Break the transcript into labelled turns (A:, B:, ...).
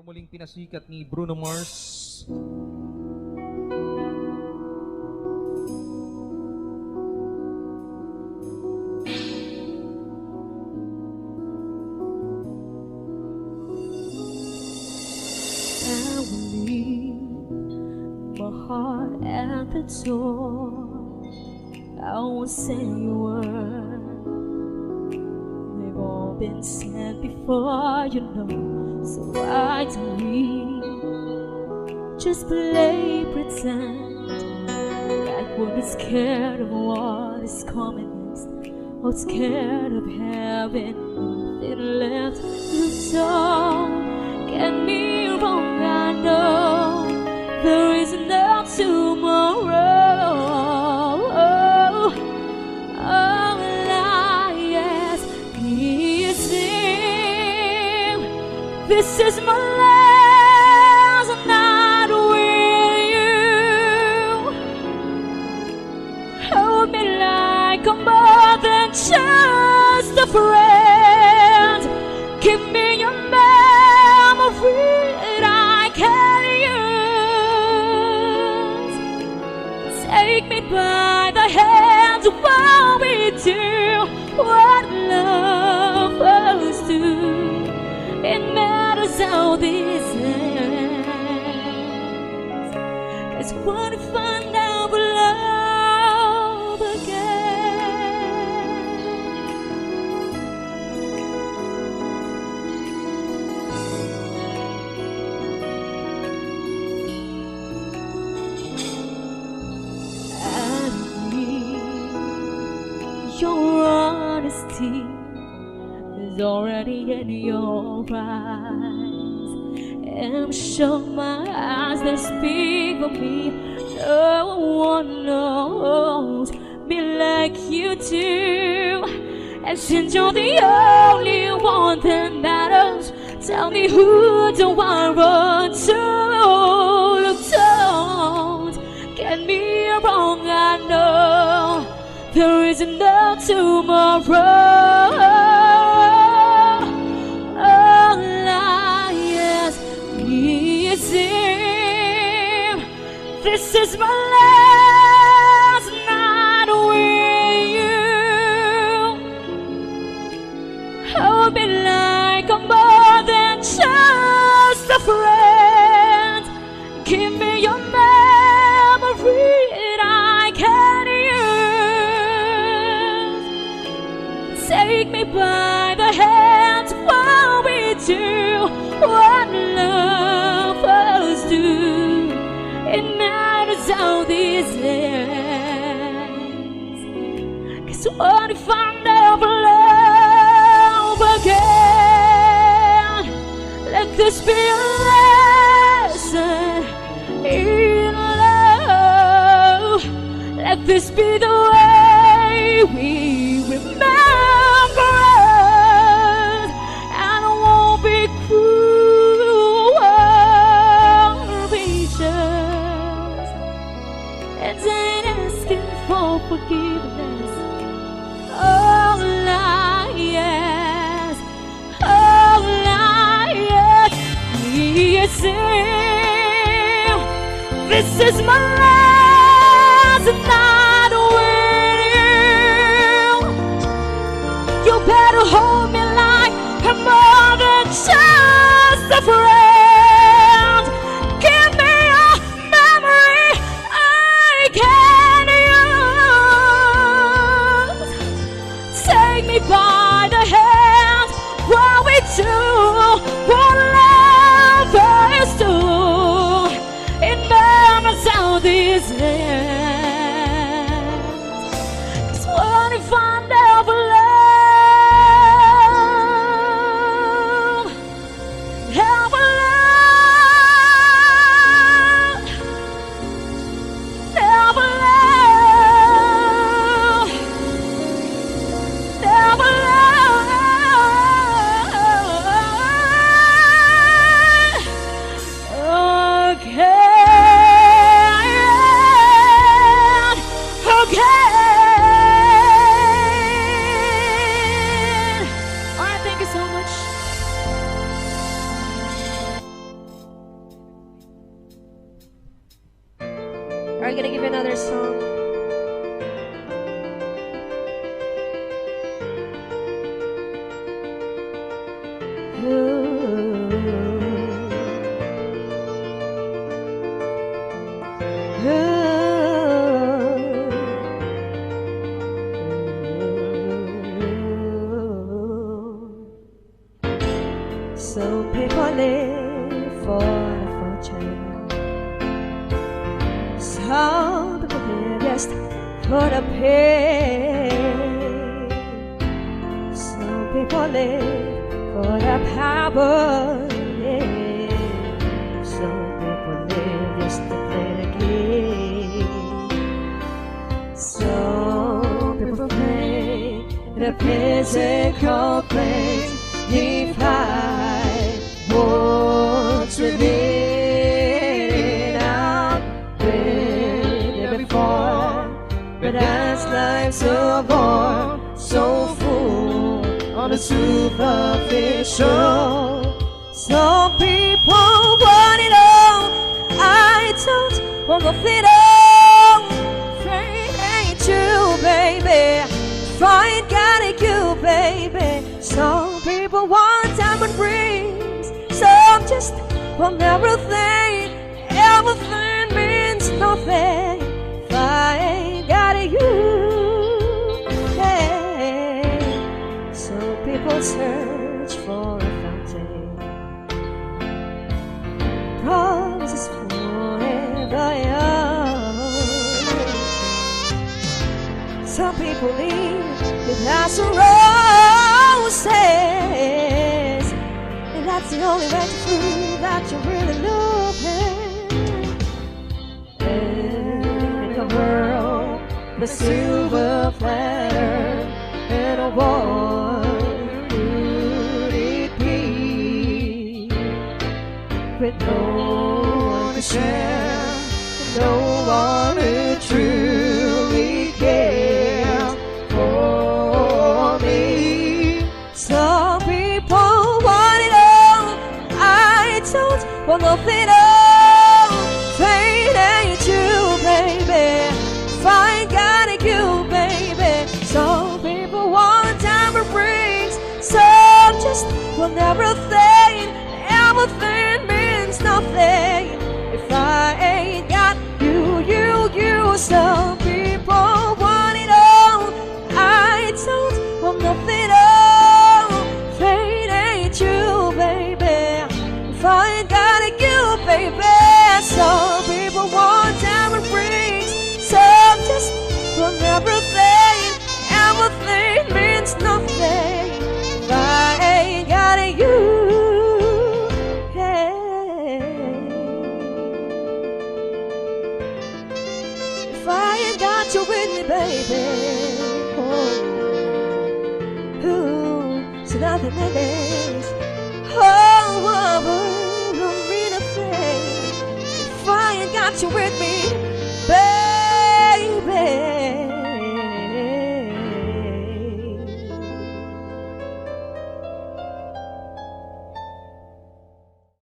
A: muling pinasikat ni Bruno Mars.
B: I will leave my heart at the door. I won't say a word. They've all been said before, you know. So why don't we just play pretend, like we're scared of what is coming next, or scared of having nothing left to show. Get me wrong, I know there is no tomorrow. All I ask is if this is my last night with you. Hold me like I'm more than just a friend. Give me your memory that I can use. Take me by the hand while we do what lovers do. It matters how this ends, 'cause what if I never love again? I need your honesty is already in your eyes. I'm sure my eyes that speak for me. No one knows me like you do. And since you're the only one that matters, tell me who do I run to? Look, don't get me wrong, I know there is no tomorrow. All I ask is if this is my last night with you. Hold me like I'm more than just a friend. Give me your memory that I can use. Take me by the hand while we do what lovers do. It matters how this ends, 'cause what if I never love again? Let this be a lesson in love. Let this be the way we remember us, and I won't be cruel or vicious, and ain't asking for forgiveness. All I ask, all I ask is if this is my last night with you. You better hold me like I'm more than just a friend. Give me a memory I can use. Take me by the hand while we do what lovers do. It matters how this ends, 'cause what if I never love, never love
C: I'm gonna give you another song. Some people live for the fortune. Some people live just for the pain. Some people live for the power. Yeah. Some people live just to play the game. Some people play the physical place. If I what's within, I've been there before. But as life's a bore, so full on the superficial. Some people want it all. I don't want nothing all. Fate ain't you, baby. Find God in you, baby. Some people want diamond rings. Some just want everything. Everything means nothing if I ain't got you. Hey. Some people search for a fountain. Promises forever young. Some people leave without some roses, and that's the only way to prove that you really love him. And a world, the silver platter, and a war, would it be with no one to share, no one who truly cares for me? Some people want it all. I don't want nothing all. Fate ain't you, baby. Find God in you, baby. Some people want diamond rings. Some just want everything. Everything means nothing if I ain't got you, you, you. Some people want it all. I don't want nothing all. Fate ain't you, baby. If I ain't got you, baby. Some people want diamond rings. Some just want everything. Everything means nothing if I ain't got you. Hey. If I ain't got you with me, baby. So nothing that is. Oh, don't mean a thing if I ain't got you with me,